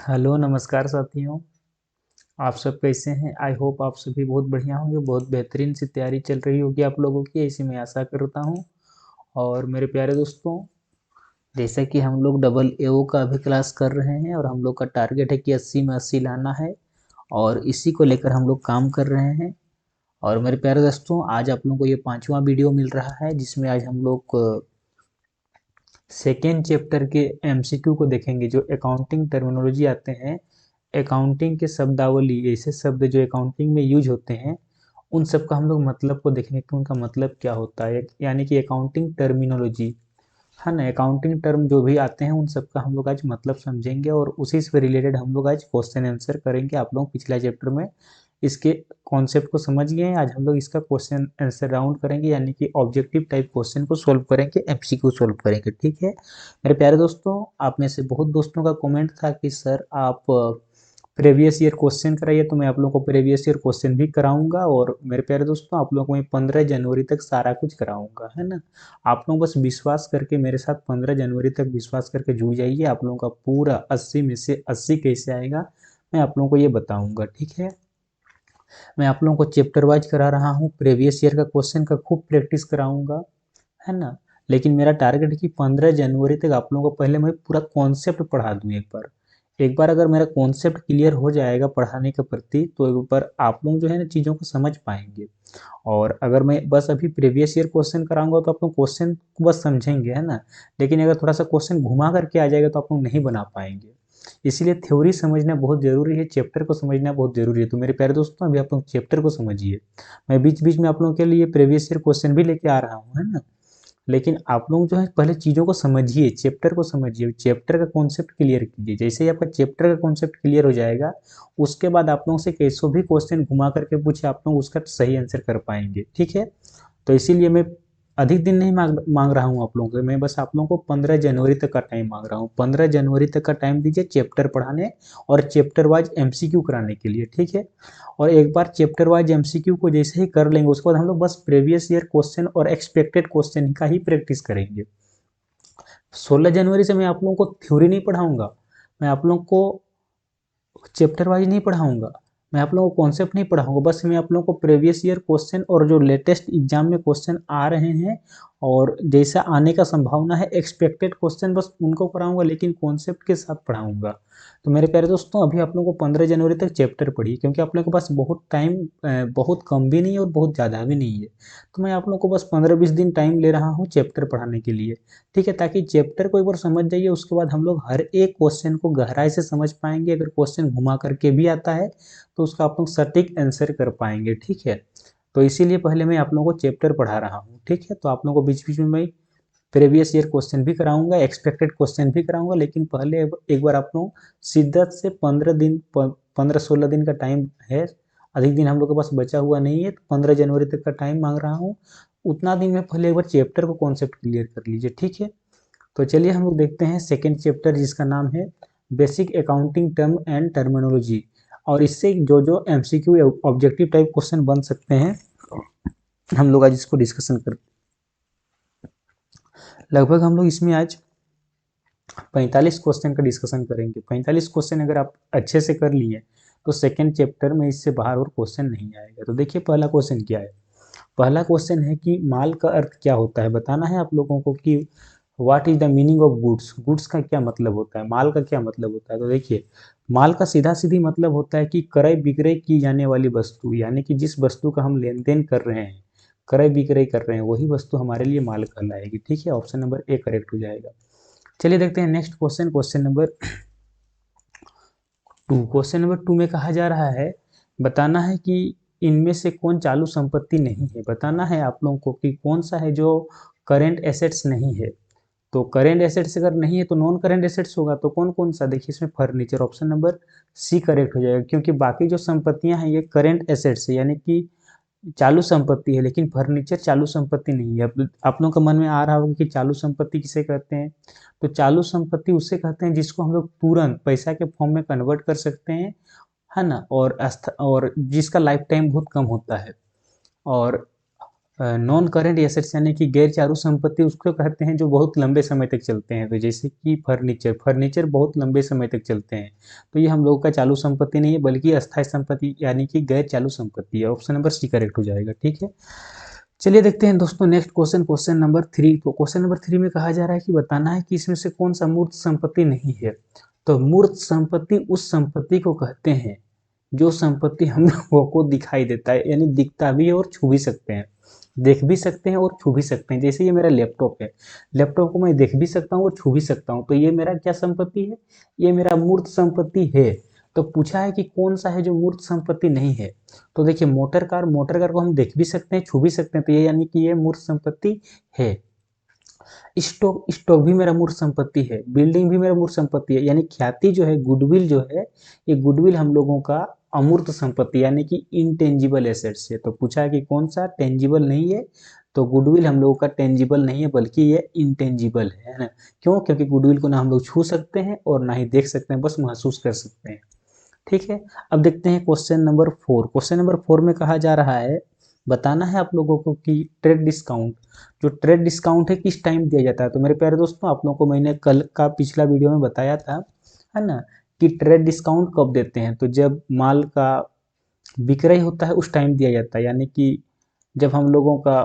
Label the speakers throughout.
Speaker 1: Hello नमस्कार साथियों। आप सब कैसे हैं? आई होप आप सभी बहुत बढ़िया होंगे। बहुत बेहतरीन सी तैयारी चल रही होगी आप लोगों की, ऐसी मैं आशा करता हूं। और मेरे प्यारे दोस्तों, जैसा कि हम लोग डबल एओ का अभी क्लास कर रहे हैं और हम लोग का टारगेट है कि 80 में 80 लाना है, और इसी को लेकर हम लोग काम कर रहे हैं। और मेरे प्यारे दोस्तों, आज आप लोगों को ये 5वां वीडियो मिल रहा है, जिसमें आज हम लोग सेकेंड चैप्टर के एमसीक्यू को देखेंगे। जो अकाउंटिंग टर्मिनोलॉजी आते हैं, अकाउंटिंग के शब्दावली, ऐसे शब्द जो अकाउंटिंग में यूज होते हैं, उन सब का हम लोग मतलब को देखेंगे कि उनका मतलब क्या होता है, यानी कि अकाउंटिंग टर्मिनोलॉजी है ना। अकाउंटिंग टर्म जो भी आते हैं उन सब का हम लोग आज मतलब समझेंगे, और उसी से रिलेटेड हम लोग आज क्वेश्चन आंसर करेंगे। आप लोग पिछला चैप्टर में इसके कॉन्सेप्ट को समझ गए हैं, आज हम लोग इसका क्वेश्चन आंसर राउंड करेंगे, यानी कि ऑब्जेक्टिव टाइप क्वेश्चन को सोल्व करेंगे, एमसीक्यू सोल्व करेंगे। ठीक है मेरे प्यारे दोस्तों, आप में से बहुत दोस्तों का कमेंट था कि सर आप प्रीवियस ईयर क्वेश्चन कराइए, तो मैं आप लोगों को प्रीवियस ईयर क्वेश्चन भी कराऊंगा। और मेरे प्यारे दोस्तों, आप लोगों को मैं 15 जनवरी तक सारा कुछ कराऊंगा, है ना। आप लोग बस विश्वास करके मेरे साथ 15 जनवरी तक विश्वास करके जुड़ जाइए। आप लोगों का पूरा 80 में से 80 कैसे आएगा, मैं आप लोगों को ये बताऊंगा। ठीक है, मैं आप लोगों को चैप्टर वाइज करा रहा हूँ, प्रीवियस ईयर का क्वेश्चन का खूब प्रैक्टिस कराऊंगा, है ना। लेकिन मेरा टारगेट है कि 15 जनवरी तक आप लोगों को पहले मैं पूरा कॉन्सेप्ट पढ़ा दूं। एक बार अगर मेरा कॉन्सेप्ट क्लियर हो जाएगा पढ़ाने के प्रति, तो एक बार आप लोग जो है ना चीज़ों को समझ पाएंगे। और अगर मैं बस अभी प्रीवियस ईयर क्वेश्चन कराऊंगा तो आप लोग क्वेश्चन को बस समझेंगे, है ना। लेकिन अगर थोड़ा सा क्वेश्चन घुमा करके आ जाएगा तो आप लोग नहीं बना पाएंगे। इसीलिए थ्योरी समझना बहुत जरूरी है, चैप्टर को समझना बहुत जरूरी है। तो मेरे प्यारे दोस्तों, अभी आप लोग चैप्टर को समझिए। मैं बीच बीच में आप लोगों के लिए प्रीवियस ईयर क्वेश्चन भी लेके आ रहा हूँ, है ना। लेकिन आप लोग जो है पहले चीज़ों को समझिए, चैप्टर को समझिए, चैप्टर का कॉन्सेप्ट क्लियर कीजिए। जैसे ही आपका चैप्टर का कॉन्सेप्ट क्लियर हो जाएगा, उसके बाद आप लोगों से कैसो भी क्वेश्चन घुमा करके पूछे, आप लोग उसका सही आंसर कर पाएंगे। ठीक है, तो इसीलिए मैं अधिक दिन नहीं मांग रहा हूँ आप लोगों को। मैं बस आप लोगों को 15 जनवरी तक का टाइम मांग रहा हूँ। 15 जनवरी तक का टाइम दीजिए चैप्टर पढ़ाने और चैप्टर वाइज एमसीक्यू कराने के लिए। ठीक है, और एक बार चैप्टर वाइज एमसीक्यू को जैसे ही कर लेंगे, उसके बाद हम लोग बस प्रीवियस ईयर क्वेश्चन और एक्सपेक्टेड क्वेश्चन का ही प्रैक्टिस करेंगे। 16 जनवरी से मैं आप लोगों को थ्योरी नहीं पढ़ाऊंगा, मैं आप लोगों को चैप्टर वाइज नहीं पढ़ाऊंगा, मैं आप लोगों को कॉन्सेप्ट नहीं पढ़ाऊंगा। बस मैं आप लोगों को प्रीवियस ईयर क्वेश्चन और जो लेटेस्ट एग्जाम में क्वेश्चन आ रहे हैं और जैसा आने का संभावना है एक्सपेक्टेड क्वेश्चन, बस उनको कराऊंगा, लेकिन कॉन्सेप्ट के साथ पढ़ाऊंगा। तो मेरे प्यारे दोस्तों, अभी आप लोगों को 15 जनवरी तक चैप्टर पढ़िए, क्योंकि आप लोगों के पास बहुत टाइम, बहुत कम भी नहीं है और बहुत ज़्यादा भी नहीं है। तो मैं आप लोगों को बस 15-20 दिन टाइम ले रहा हूँ चैप्टर पढ़ाने के लिए। ठीक है, ताकि चैप्टर को एक बार समझ जाइए, उसके बाद हम लोग हर एक क्वेश्चन को गहराई से समझ पाएंगे। अगर क्वेश्चन घुमा करके भी आता है तो उसका आप लोग सटीक आंसर कर पाएंगे। ठीक है, तो इसीलिए पहले मैं आप लोगों को चैप्टर पढ़ा रहा हूँ। ठीक है, तो आप लोगों को बीच बीच में मैं प्रीवियस ईयर क्वेश्चन भी कराऊंगा, एक्सपेक्टेड क्वेश्चन भी कराऊंगा, लेकिन पहले एक बार आप लोग शिद्दत से 15 दिन, 15-16 दिन का टाइम है, अधिक दिन हम लोग के पास बचा हुआ नहीं है। तो 15 जनवरी तक का टाइम मांग रहा हूँ, उतना दिन में पहले एक बार चैप्टर को कॉन्सेप्ट क्लियर कर लीजिए। ठीक है, तो चलिए हम लोग देखते हैं सेकेंड चैप्टर, जिसका नाम है basic accounting term and terminology. और इससे जो जो एमसीक्यू ऑब्जेक्टिव टाइप क्वेश्चन बन सकते हैं, हम लोग आज इसको डिस्कशन करते हैं। लगभग हम लोग इसमें आज 45 क्वेश्चन का डिस्कशन करेंगे। 45 क्वेश्चन अगर आप अच्छे से कर लिए तो सेकेंड चैप्टर में इससे बाहर और क्वेश्चन नहीं आएगा। तो देखिए पहला क्वेश्चन क्या है। पहला क्वेश्चन है कि माल का अर्थ क्या होता है। बताना है आप लोगों को कि what is the meaning of goods. Goods का क्या मतलब होता है, माल का क्या मतलब होता है। तो देखिए, माल का सीधा सीधी मतलब होता है कि क्रय विक्रय की जाने वाली वस्तु, यानी कि जिस वस्तु का हम लेन देन कर रहे हैं, क्रय विक्रय कर रहे हैं, वही वस्तु हमारे लिए माल कहलाएगी। ठीक है, ऑप्शन नंबर ए करेक्ट हो जाएगा। चलिए देखते हैं next question, question number 2। Question number 2 में कहा जा रहा है, बताना है कि इनमें से कौन चालू संपत्ति नहीं है। बताना है आप लोगों को कि कौन सा है जो करेंट एसेट्स नहीं है। तो करेंट एसेट्स अगर नहीं है तो नॉन करेंट एसेट्स होगा। तो कौन कौन सा, देखिए इसमें furniture, option number C correct हो जाएगा, क्योंकि बाकी जो संपत्तियां हैं ये करेंट एसेट्स है, यानी कि चालू संपत्ति है, लेकिन फर्नीचर चालू संपत्ति नहीं है। आप लोगों के मन में आ रहा होगा कि चालू संपत्ति किसे कहते हैं। तो चालू संपत्ति उसे कहते हैं जिसको हम लोग तुरंत पैसा के फॉर्म में कन्वर्ट कर सकते हैं, है ना, और जिसका लाइफ टाइम बहुत कम होता है। और नॉन करेंट एसेट्स यानी कि गैर चालू संपत्ति उसको कहते हैं जो बहुत लंबे समय तक चलते हैं। तो जैसे कि फर्नीचर, फर्नीचर बहुत लंबे समय तक चलते हैं, तो ये हम लोगों का चालू संपत्ति नहीं है बल्कि अस्थायी संपत्ति यानी कि गैर चालू संपत्ति है। ऑप्शन नंबर सी करेक्ट हो जाएगा। ठीक है, चलिए देखते हैं दोस्तों नेक्स्ट क्वेश्चन, क्वेश्चन नंबर 3। तो क्वेश्चन नंबर 3 में कहा जा रहा है कि बताना है कि इसमें से कौन सा मूर्त संपत्ति नहीं है। तो मूर्त संपत्ति उस संपत्ति को कहते हैं जो संपत्ति हम लोगों को दिखाई देता है, यानी दिखता भी है और छू भी सकते हैं, देख भी सकते हैं और छू भी सकते हैं। जैसे ये मेरा लैपटॉप है, लैपटॉप को मैं देख भी सकता हूँ और छू भी सकता हूँ, तो ये मेरा क्या संपत्ति है, ये मेरा मूर्त संपत्ति है। तो पूछा है कि कौन सा है जो मूर्त संपत्ति नहीं है। तो देखिए मोटर कार, मोटर कार को हम देख भी सकते हैं, छू भी सकते हैं, तो ये यानी कि ये मूर्त संपत्ति है। स्टॉक, स्टॉक भी मेरा मूर्त संपत्ति है, बिल्डिंग भी मेरा मूर्त संपत्ति है, यानी ख्याति जो है, गुडविल जो है, ये गुडविल हम लोगों का अमूर्त संपत्ति यानी कि इनटेंजिबल एसेट्स है। तो पूछा है कि कौन सा टेंजिबल नहीं है, तो गुडविल हम लोगों का टेंजिबल नहीं है बल्कि ये इंटेंजिबल है ना। क्यों? क्योंकि गुडविल को ना हम लोग छू सकते हैं और ना ही देख सकते हैं, बस महसूस कर सकते हैं। ठीक है, अब देखते हैं क्वेश्चन नंबर 4। क्वेश्चन नंबर 4 में कहा जा रहा है, बताना है आप लोगों को कि ट्रेड डिस्काउंट, जो ट्रेड डिस्काउंट है किस टाइम दिया जाता है। तो मेरे प्यारे दोस्तों आप लोगों को मैंने कल का पिछला वीडियो में बताया था, है ना, कि ट्रेड डिस्काउंट कब देते हैं। तो जब माल का बिक्री होता है उस टाइम दिया जाता है, यानी कि जब हम लोगों का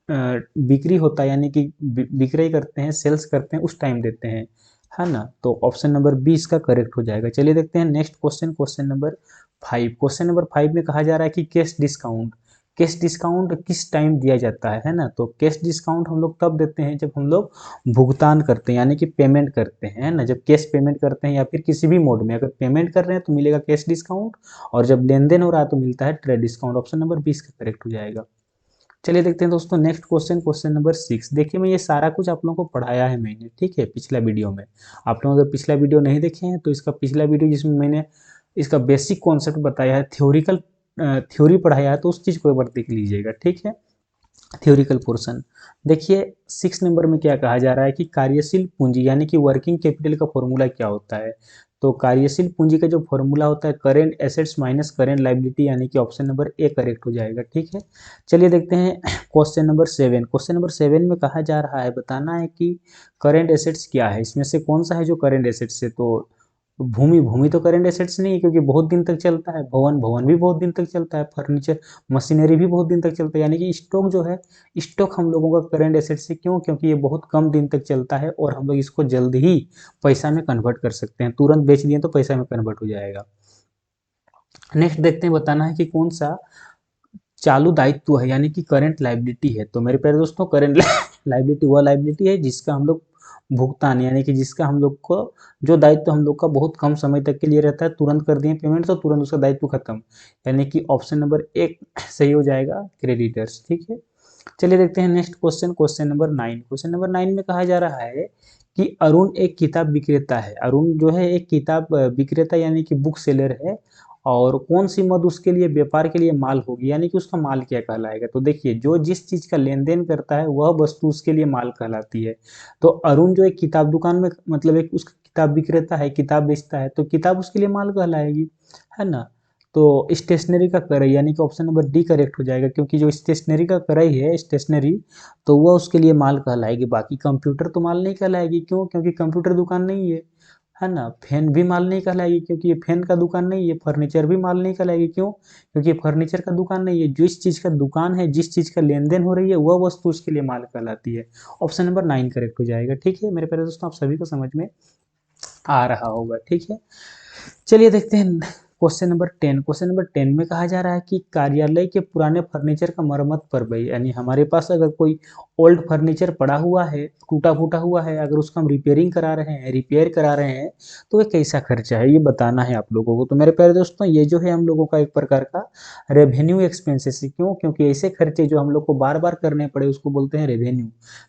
Speaker 1: बिक्री होता है यानी कि बिक्री करते हैं, सेल्स करते हैं, उस टाइम देते हैं, है ना। तो ऑप्शन नंबर 20 का करेक्ट हो जाएगा। चलिए देखते हैं next question, question number 5। Question number 5 में कहा जा रहा है कि कैश डिस्काउंट, कैश डिस्काउंट किस टाइम दिया जाता है ना। तो कैश डिस्काउंट हम लोग तब देते हैं जब हम लोग भुगतान करते हैं यानी कि पेमेंट करते हैं ना, जब कैश पेमेंट करते हैं या फिर किसी भी मोड में अगर पेमेंट कर रहे हैं तो मिलेगा कैश डिस्काउंट, और जब लेन देन हो रहा है तो मिलता है ट्रेड डिस्काउंट। ऑप्शन नंबर 20 का करेक्ट हो जाएगा। चलिए देखते हैं दोस्तों नेक्स्ट क्वेश्चन, क्वेश्चन नंबर 6। देखिए मैं ये सारा कुछ आप लोगों को पढ़ाया है मैंने, ठीक है, पिछला वीडियो में। आप लोग अगर पिछला वीडियो नहीं देखे हैं तो इसका पिछला वीडियो जिसमें मैंने इसका बेसिक कॉन्सेप्ट बताया है, थ्योरिकल थ्योरी पढ़ाया है, तो उस चीज़ को एक बार देख लीजिएगा। ठीक है, थ्योरिकल पोर्शन देखिए 6 नंबर में क्या कहा जा रहा है कि कार्यशील पूंजी यानी कि वर्किंग कैपिटल का फॉर्मूला क्या होता है। तो कार्यशील पूंजी का जो फॉर्मूला होता है current assets minus current liability, यानी कि ऑप्शन नंबर ए करेक्ट हो जाएगा। ठीक है, चलिए देखते हैं क्वेश्चन नंबर 7। क्वेश्चन नंबर 7 में कहा जा रहा है, बताना है कि करेंट एसेट्स क्या है, इसमें से कौन सा है जो करेंट एसेट्स है। तो भूमि, भूमि तो करंट एसेट्स नहीं है क्योंकि बहुत दिन तक चलता है, भवन, भवन भी बहुत दिन तक चलता है, फर्नीचर मशीनरी भी बहुत दिन तक चलता है, यानी कि स्टॉक जो है, स्टॉक हम लोगों का करंट एसेट्स है। क्यों? क्योंकि ये बहुत कम दिन तक चलता है और हम लोग इसको जल्द ही पैसा में कन्वर्ट कर सकते हैं, तुरंत बेच दिए तो पैसा में कन्वर्ट हो जाएगा। नेक्स्ट देखते हैं, बताना है कि कौन सा चालू दायित्व है यानी कि करंट लायबिलिटी है। तो मेरे प्यारे दोस्तों करंट लायबिलिटी वह लायबिलिटी है जिसका हम लोग भुगतान यानी कि जिसका हम लोग को जो दायित्व हम लोग का बहुत कम समय तक के लिए रहता है, तुरंत कर दिए पेमेंट तो तुरंत उसका दायित्व खत्म, यानी कि ऑप्शन नंबर 1 सही हो जाएगा, क्रेडिटर्स। ठीक है, चलिए देखते हैं next question, question number 9। Question number 9 में कहा जा रहा है कि अरुण एक किताब विक्रेता है, अरुण जो है एक किताब विक्रेता यानी कि बुक सेलर है, और कौन सी मद उसके लिए व्यापार के लिए माल होगी, यानी कि उसका माल क्या कहलाएगा। तो देखिए जो जिस चीज का लेन देन करता है वह वस्तु उसके लिए माल कहलाती है। तो अरुण जो एक किताब दुकान में मतलब एक उसका किताब विक्रेता है, किताब बेचता है, तो किताब उसके लिए माल कहलाएगी, है ना। तो स्टेशनरी का क्रय यानी कि ऑप्शन नंबर डी करेक्ट हो जाएगा, क्योंकि जो स्टेशनरी का क्रय है स्टेशनरी, तो वह उसके लिए माल कहलाएगी, बाकी कंप्यूटर तो माल नहीं कहलाएगी। क्यों? क्योंकि कंप्यूटर दुकान नहीं है ना। फैन भी माल नहीं कहलाएगी क्योंकि ये फैन का दुकान नहीं है। फर्नीचर भी माल नहीं कहलाएगी, क्यों? क्योंकि फर्नीचर का दुकान नहीं है। जिस चीज का दुकान है, जिस चीज का लेन देन हो रही है, वह वस्तु उसके लिए माल कहलाती है। ऑप्शन नंबर 9 करेक्ट हो जाएगा। ठीक है मेरे प्यारे दोस्तों, आप सभी को समझ में आ रहा होगा। ठीक है, चलिए देखते हैं क्वेश्चन नंबर 10। क्वेश्चन नंबर 10 में कहा जा रहा है कि कार्यालय के पुराने फर्नीचर का मरम्मत पर भाई, यानी हमारे पास अगर कोई ओल्ड फर्नीचर पड़ा हुआ है, टूटा फूटा हुआ है, अगर उसका हम रिपेयरिंग करा रहे हैं, रिपेयर करा रहे हैं, तो ये कैसा खर्चा है ये बताना है आप लोगों को। तो मेरे प्यारे दोस्तों ये जो है हम लोगों का एक प्रकार का रेवेन्यू एक्सपेंसेस है। क्यों? क्योंकि ऐसे खर्चे जो हम लोग को बार बार करने पड़े उसको बोलते हैं रेवेन्यू,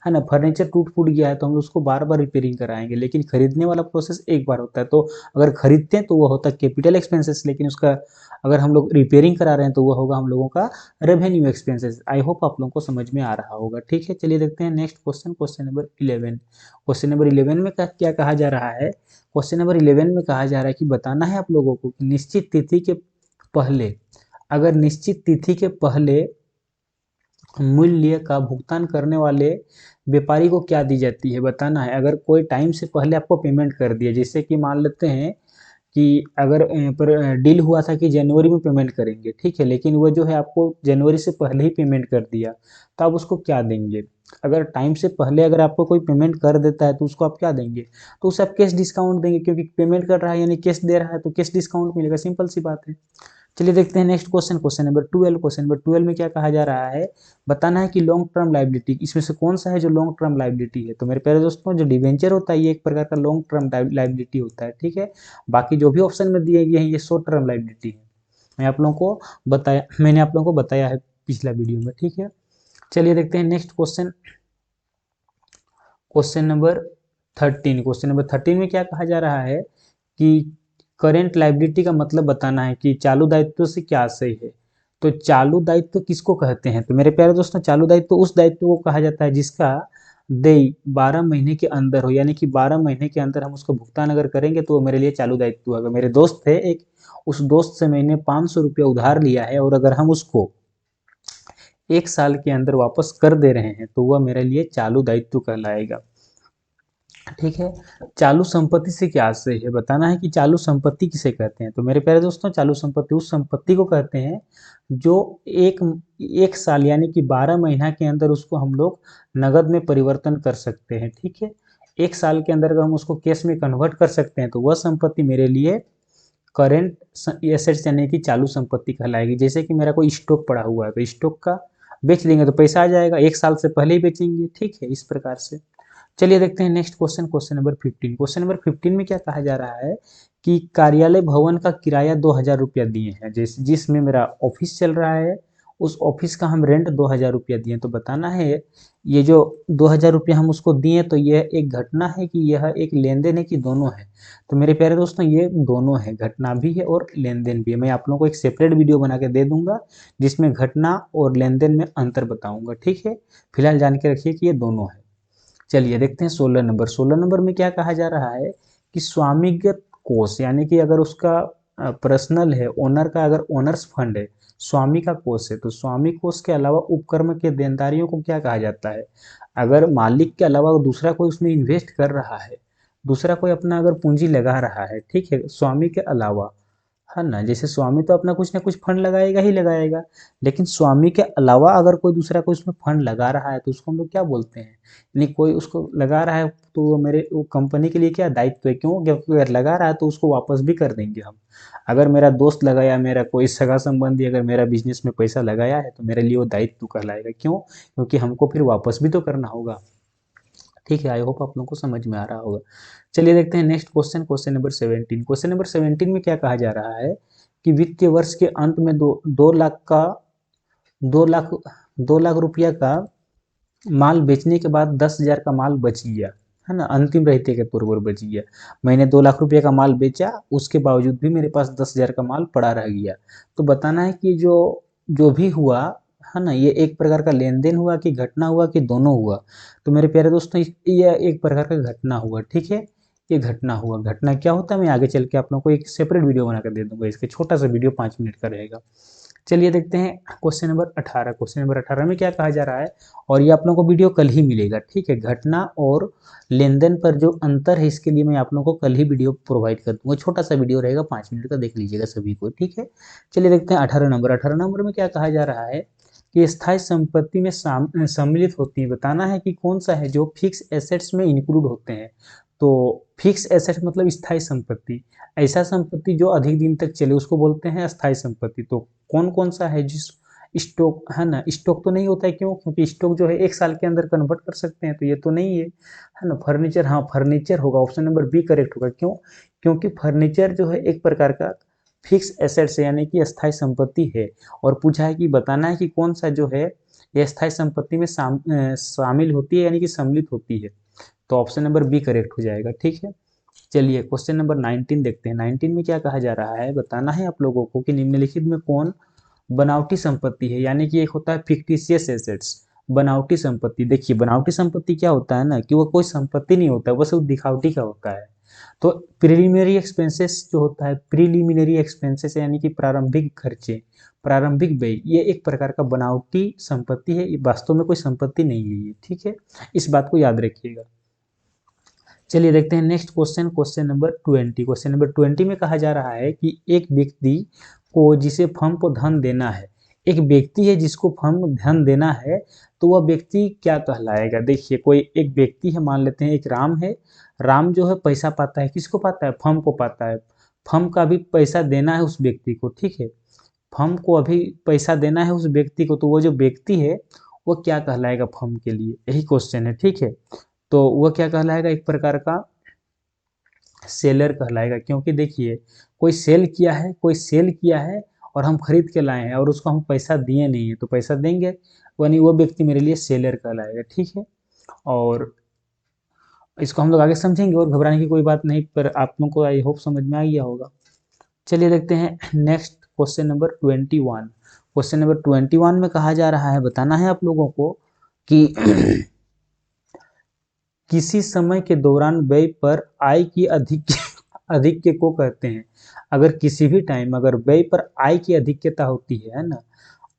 Speaker 1: है ना। फर्नीचर टूट फूट गया है तो हम उसको बार बार रिपेयरिंग कराएंगे, लेकिन खरीदने वाला प्रोसेस एक बार होता है। तो अगर खरीदते हैं तो वो होता है कैपिटल एक्सपेंसेस, लेकिन उसका अगर हम लोग रिपेयरिंग करा रहे हैं तो वो होगा हम लोगों का रेवेन्यू एक्सपेंसेस। आई होप आप लोगों को समझ में आ रहा होगा। ठीक है, चलिए देखते हैं next question, question number 11। Question number 11 में क्या कहा जा रहा है, क्वेश्चन नंबर 11 में कहा जा रहा है कि बताना है आप लोगों को कि निश्चित तिथि के पहले, अगर निश्चित तिथि के पहले मूल्य का भुगतान करने वाले व्यापारी को क्या दी जाती है बताना है। अगर कोई टाइम से पहले आपको पेमेंट कर दिया, जैसे कि मान लेते हैं कि अगर पर डील हुआ था कि जनवरी में पेमेंट करेंगे, ठीक है, लेकिन वो जो है आपको जनवरी से पहले ही पेमेंट कर दिया, तो आप उसको क्या देंगे? अगर टाइम से पहले अगर आपको कोई पेमेंट कर देता है तो उसको आप क्या देंगे? तो उसे आप कैश डिस्काउंट देंगे, क्योंकि पेमेंट कर रहा है यानी कैश दे रहा है तो कैश डिस्काउंट मिलेगा, सिंपल सी बात है। चलिए देखते हैं next question, question number 12। Question number 12 में क्या कहा जा रहा है, बताना है कि लॉन्ग टर्म लाइबिलिटी इसमें से कौन सा है जो लॉन्ग टर्म लाइबिलिटी है। तो मेरे प्यारे दोस्तों, जो डिवेंचर होता है ये एक प्रकार का लॉन्ग टर्म लाइबिलिटी होता है, ठीक है। बाकी जो भी ऑप्शन में दिए गए हैं ये शॉर्ट टर्म लाइबिलिटी है। मैंने आप लोगों को बताया है पिछला वीडियो में, ठीक है। चलिए देखते हैं next question, question number 13। Question number 13 में क्या कहा जा रहा है कि करेंट लाइबिलिटी का मतलब बताना है कि चालू दायित्व से क्या आशय है। तो चालू दायित्व किसको कहते हैं? तो मेरे प्यारे दोस्तों, चालू दायित्व उस दायित्व को कहा जाता है जिसका देय 12 महीने के अंदर हो, यानी कि 12 महीने के अंदर हम उसको भुगतान अगर करेंगे तो वो मेरे लिए चालू दायित्व होगा। मेरे दोस्त थे एक, उस दोस्त से मैंने 500 रुपया उधार लिया है और अगर हम उसको 1 साल के अंदर वापस कर दे रहे हैं तो वह मेरे लिए चालू दायित्व कहलाएगा, ठीक है। चालू संपत्ति से क्या आशय है, बताना है कि चालू संपत्ति किसे कहते हैं। तो मेरे प्यारे दोस्तों, चालू संपत्ति उस संपत्ति को कहते हैं जो एक एक साल यानी कि 12 महीना के अंदर उसको हम लोग नगद में परिवर्तन कर सकते हैं, ठीक है। 1 साल के अंदर अगर हम उसको कैश में कन्वर्ट कर सकते हैं तो वह संपत्ति मेरे लिए करेंट एसेट्स यानी कि चालू संपत्ति कहलाएगी। जैसे कि मेरा कोई स्टॉक पड़ा हुआ है तो स्टॉक का बेच देंगे तो पैसा आ जाएगा, 1 साल से पहले ही बेचेंगे, ठीक है, इस प्रकार से। चलिए देखते हैं next question, question number 15। Question number 15 में क्या कहा जा रहा है कि कार्यालय भवन का किराया 2000 रुपया दिए हैं, जिसमें मेरा ऑफिस चल रहा है, उस ऑफिस का हम रेंट 2000 रुपया दिए। तो बताना है ये जो 2000 रुपया हम उसको दिए तो यह एक घटना है कि यह एक लेन देन है कि दोनों है। तो मेरे प्यारे दोस्तों, ये दोनों है, घटना भी है और लेन देन भी है। मैं आप लोगों को एक सेपरेट वीडियो बना के दे दूंगा जिसमें घटना और लेन देन में अंतर बताऊंगा, ठीक है। फिलहाल जान के रखिए कि ये दोनों है। चलिए देखते हैं 16 नंबर। 16 नंबर में क्या कहा जा रहा है कि स्वामिगत कोष, यानी कि अगर उसका पर्सनल है, ओनर का अगर ओनर्स फंड है, स्वामी का कोष है, तो स्वामी कोष के अलावा उपक्रम के देनदारियों को क्या कहा जाता है? अगर मालिक के अलावा दूसरा कोई उसमें इन्वेस्ट कर रहा है, दूसरा कोई अपना अगर पूंजी लगा रहा है, ठीक है, स्वामी के अलावा, है ना। जैसे स्वामी तो अपना कुछ ना कुछ फंड लगाएगा ही लगाएगा, लेकिन स्वामी के अलावा अगर कोई दूसरा कोई उसमें फंड लगा रहा है तो उसको हम लोग क्या बोलते हैं? यानी कोई उसको लगा रहा है तो वो कंपनी के लिए क्या दायित्व है, क्यों? क्योंकि अगर लगा रहा है तो उसको वापस भी कर देंगे हम। अगर मेरा दोस्त लगाया, मेरा कोई सगा संबंधी अगर मेरा बिजनेस में पैसा लगाया है तो मेरे लिए वो दायित्व कहलाएगा, क्यों? क्योंकि हमको फिर वापस भी तो करना होगा, ठीक है। आई होप आप लोगों को समझ में आ रहा होगा। चलिए देखते हैं next question, question number 17। Question number 17 में क्या कहा जा रहा है कि वित्तीय वर्ष के अंत में दो लाख का 2 लाख 2 लाख रुपया का माल बेचने के बाद 10,000 का माल बच गया, है ना, अंतिम रहते के तौर पर बच गया। मैंने 2 लाख रुपये का माल बेचा, उसके बावजूद भी मेरे पास 10,000 का माल पड़ा रह गया। तो बताना है कि जो जो भी हुआ, है ना, ये एक प्रकार का लेन देन हुआ कि घटना हुआ कि दोनों हुआ? तो मेरे प्यारे दोस्तों, ये एक प्रकार का घटना हुआ, ठीक है। ये घटना हुआ। घटना क्या होता है मैं आगे चल के आप लोगों को एक सेपरेट वीडियो बना कर दे दूंगा, इसके छोटा सा वीडियो 5 मिनट का रहेगा। चलिए देखते हैं क्वेश्चन नंबर 18। क्वेश्चन नंबर 18 में क्या कहा जा रहा है, और ये आप लोगों को वीडियो कल ही मिलेगा, ठीक है। घटना और लेन देन पर जो अंतर है इसके लिए मैं आप लोगों को कल ही वीडियो प्रोवाइड कर दूंगा, छोटा सा वीडियो रहेगा 5 मिनट का, देख लीजिएगा सभी को, ठीक है। चलिए देखते हैं 18 नंबर। 18 नंबर में क्या कहा जा रहा है कि स्थायी संपत्ति में सम्मिलित होती है। बताना है कि कौन सा है जो फिक्स एसेट्स में इंक्लूड होते हैं। तो फिक्स एसेट्स मतलब स्थायी संपत्ति, ऐसा संपत्ति जो अधिक दिन तक चले उसको बोलते हैं स्थायी संपत्ति। तो कौन कौन सा है? जिस स्टॉक, है ना, स्टॉक तो नहीं होता है, क्यों? क्योंकि स्टॉक जो है 1 साल के अंदर कन्वर्ट कर सकते हैं, तो ये तो नहीं है ना। फर्नीचर, हाँ फर्नीचर होगा, ऑप्शन नंबर बी करेक्ट होगा, क्यों? क्योंकि फर्नीचर जो है एक प्रकार का फिक्स एसेट्स है यानी कि स्थायी संपत्ति है। और पूछा है कि बताना है कि कौन सा जो है ये स्थायी संपत्ति में शामिल होती है यानी कि सम्मिलित होती है। तो ऑप्शन नंबर बी करेक्ट हो जाएगा, ठीक है। चलिए क्वेश्चन नंबर 19 देखते हैं। 19 में क्या कहा जा रहा है, बताना है आप लोगों को कि निम्नलिखित में कौन बनावटी संपत्ति है। यानी कि एक होता है फिक्टिशियस एसेट्स, बनावटी संपत्ति। देखिए बनावटी संपत्ति क्या होता है ना, कि वो कोई संपत्ति नहीं होता, वो सिर्फ दिखावटी का होता है। तो प्रिलिमिनरी एक्सपेंसेस जो होता है, प्रिलिमिनरी एक्सपेंसेस यानी कि प्रारंभिक खर्चे, प्रारंभिक व्यय ये एक प्रकार का बनावटी संपत्ति है, ये वास्तव में कोई संपत्ति नहीं है ये, ठीक है, इस बात को याद रखिएगा। चलिए देखते हैं next question, question number 20। Question number 20 में कहा जा रहा है कि एक व्यक्ति को जिसे फर्म को धन देना है, एक व्यक्ति है जिसको फर्म धन देना है, तो वह व्यक्ति क्या कहलाएगा। देखिए कोई एक व्यक्ति है, मान लेते हैं एक राम है, राम जो है पैसा पाता है, किसको पाता है, फर्म को पाता है, फर्म का भी पैसा देना है उस व्यक्ति को, ठीक है, फर्म को अभी पैसा देना है उस व्यक्ति को, तो वो जो व्यक्ति है वो क्या कहलाएगा फर्म के लिए, यही क्वेश्चन है, ठीक है। तो वह क्या कहलाएगा, एक प्रकार का सेलर कहलाएगा, क्योंकि देखिए कोई सेल किया है, कोई सेल किया है और हम खरीद के लाए हैं और उसको हम पैसा दिए नहीं है, तो पैसा देंगे, यानी वो व्यक्ति मेरे लिए सेलर कहलाएगा, ठीक है। और इसको हम लोग आगे समझेंगे और घबराने की कोई बात नहीं, पर आप लोगों को आई होप समझ में आ गया होगा। चलिए देखते हैं next question number 21। Question number 21 में कहा जा रहा है, बताना है आप लोगों को कि किसी समय के दौरान व्यय पर आय की अधिक्य को कहते हैं। अगर किसी भी टाइम अगर व्यय पर आय की अधिक्यता होती है ना,